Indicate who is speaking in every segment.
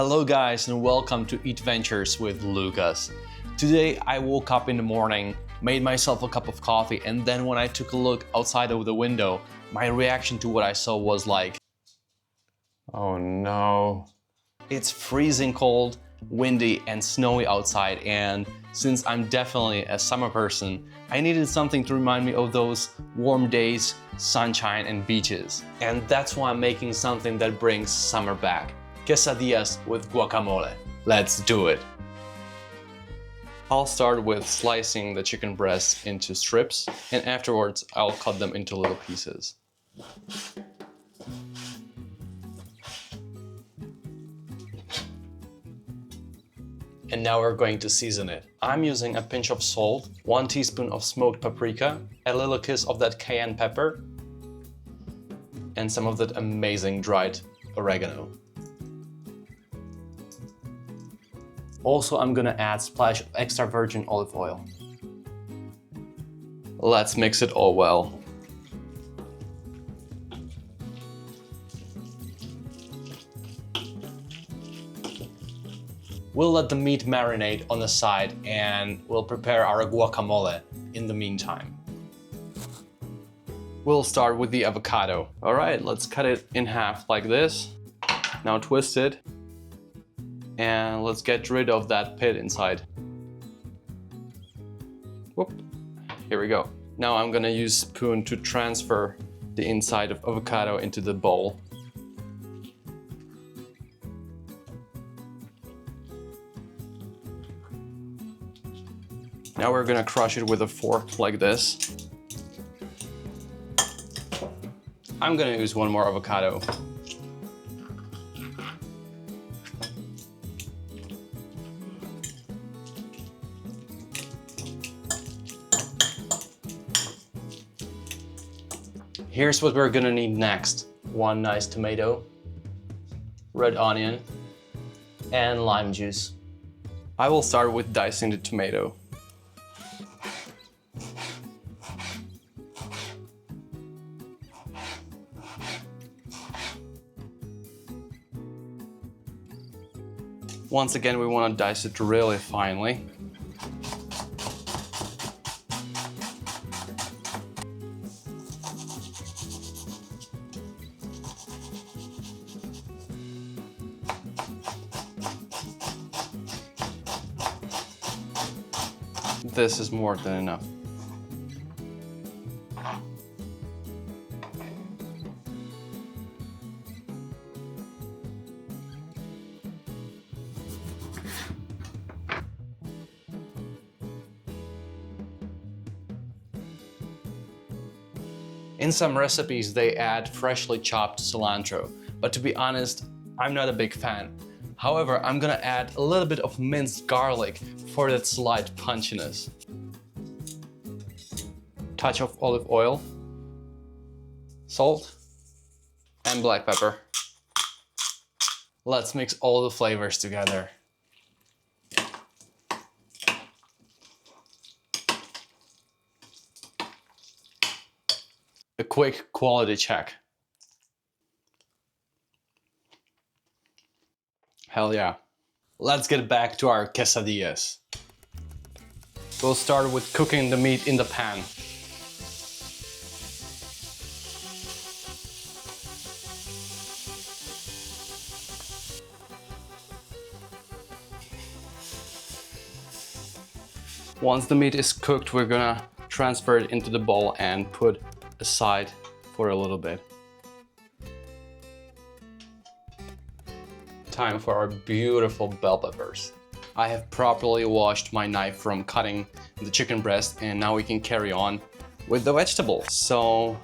Speaker 1: Hello guys and welcome to Eat Ventures with Lucas. Today I woke up in the morning, made myself a cup of coffee, and then when I took a look outside of the window, my reaction to what I saw was like, oh no. It's freezing cold, windy and snowy outside, and since I'm definitely a summer person, I needed something to remind me of those warm days, sunshine and beaches. And that's why I'm making something that brings summer back. Quesadillas with guacamole. Let's do it! I'll start with slicing the chicken breasts into strips, and afterwards I'll cut them into little pieces. And now we're going to season it. I'm using a pinch of salt, 1 teaspoon of smoked paprika, a little kiss of that cayenne pepper, and some of that amazing dried oregano. Also, I'm gonna add a splash of extra virgin olive oil. Let's mix it all well. We'll let the meat marinate on the side and we'll prepare our guacamole in the meantime. We'll start with the avocado. All right, let's cut it in half like this. Now twist it. And let's get rid of that pit inside. Whoop. Here we go. Now I'm gonna use a spoon to transfer the inside of avocado into the bowl. Now we're gonna crush it with a fork like this. I'm gonna use one more avocado. Here's what we're gonna need next. 1 nice tomato, red onion, and lime juice. I will start with dicing the tomato. Once again, we want to dice it really finely. This is more than enough. In some recipes, they add freshly chopped cilantro, but to be honest, I'm not a big fan. However, I'm gonna add a little bit of minced garlic for that slight punchiness. Touch of olive oil, salt, and black pepper. Let's mix all the flavors together. A quick quality check. Hell yeah. Let's get back to our quesadillas. We'll start with cooking the meat in the pan. Once the meat is cooked, we're gonna transfer it into the bowl and put aside for a little bit. Time for our beautiful bell peppers. I have properly washed my knife from cutting the chicken breast, and now we can carry on with the vegetables. So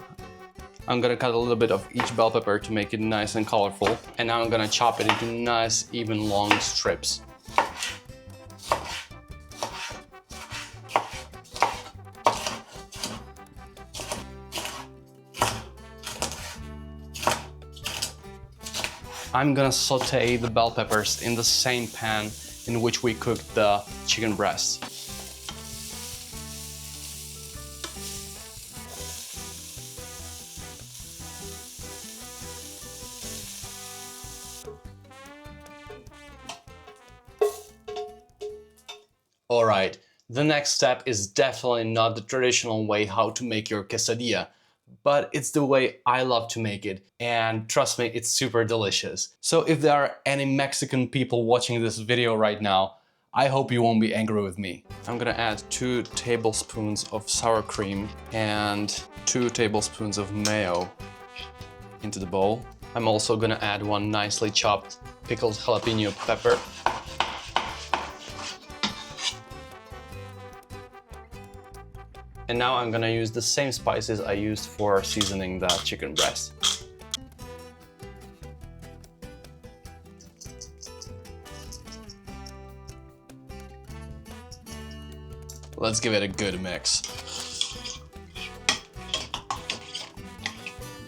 Speaker 1: I'm gonna cut a little bit of each bell pepper to make it nice and colorful, and now I'm gonna chop it into nice, even long strips. I'm gonna saute the bell peppers in the same pan in which we cooked the chicken breasts. Alright, the next step is definitely not the traditional way how to make your quesadilla, but it's the way I love to make it, and trust me, it's super delicious. So if there are any Mexican people watching this video right now, I hope you won't be angry with me. I'm gonna add 2 tablespoons of sour cream and 2 tablespoons of mayo into the bowl. I'm also gonna add 1 nicely chopped pickled jalapeno pepper. And now I'm gonna use the same spices I used for seasoning the chicken breast. Let's give it a good mix.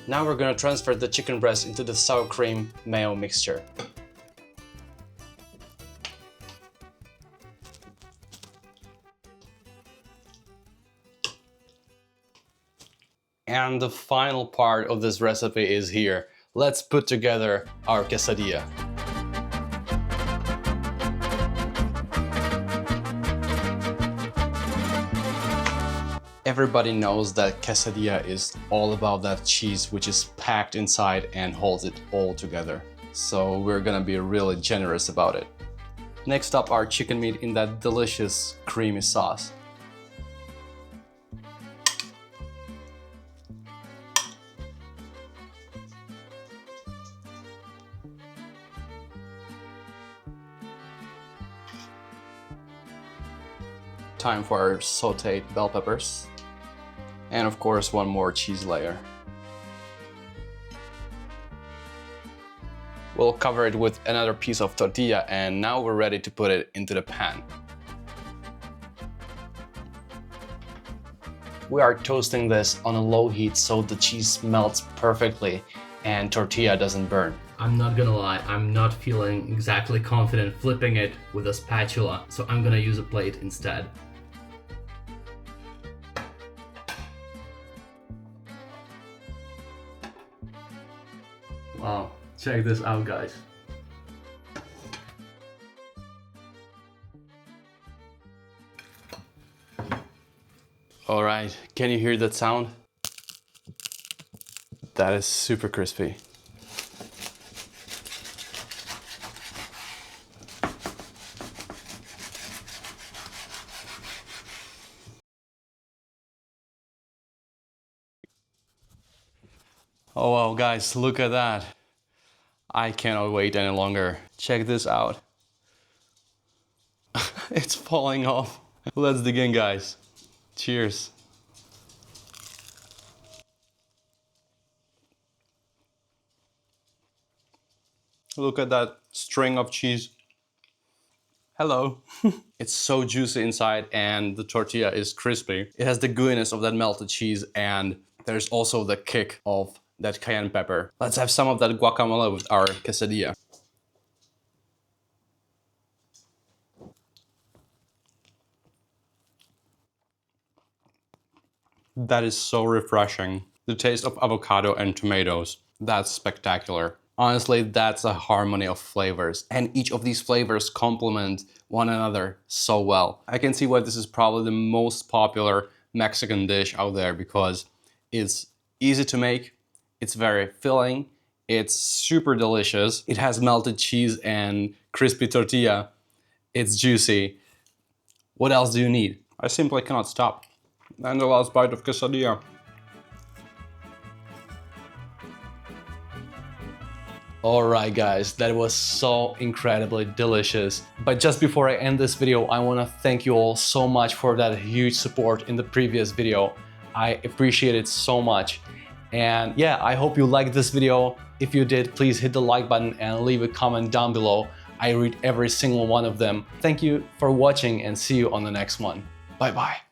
Speaker 1: Now we're gonna transfer the chicken breast into the sour cream mayo mixture. And the final part of this recipe is here. Let's put together our quesadilla. Everybody knows that quesadilla is all about that cheese which is packed inside and holds it all together. So we're gonna be really generous about it. Next up, our chicken meat in that delicious creamy sauce. Time for our sauteed bell peppers. And of course, 1 more cheese layer. We'll cover it with another piece of tortilla, and now we're ready to put it into the pan. We are toasting this on a low heat so the cheese melts perfectly and tortilla doesn't burn. I'm not gonna lie, I'm not feeling exactly confident flipping it with a spatula, so I'm gonna use a plate instead. Wow, check this out, guys. All right, can you hear that sound? That is super crispy. Oh wow, guys, look at that. I cannot wait any longer. Check this out. It's falling off. Let's dig in, guys. Cheers. Look at that string of cheese. Hello. It's so juicy inside and the tortilla is crispy. It has the gooiness of that melted cheese and there's also the kick of that cayenne pepper. Let's have some of that guacamole with our quesadilla. That is so refreshing. The taste of avocado and tomatoes, that's spectacular. Honestly, that's a harmony of flavors, and each of these flavors complement one another so well. I can see why this is probably the most popular Mexican dish out there because it's easy to make, it's very filling, it's super delicious, it has melted cheese and crispy tortilla, it's juicy. What else do you need? I simply cannot stop. And the last bite of quesadilla. Alright guys, that was so incredibly delicious. But just before I end this video, I want to thank you all so much for that huge support in the previous video. I appreciate it so much. And yeah, I hope you liked this video. If you did, please hit the like button and leave a comment down below. I read every single one of them. Thank you for watching and see you on the next one. Bye bye.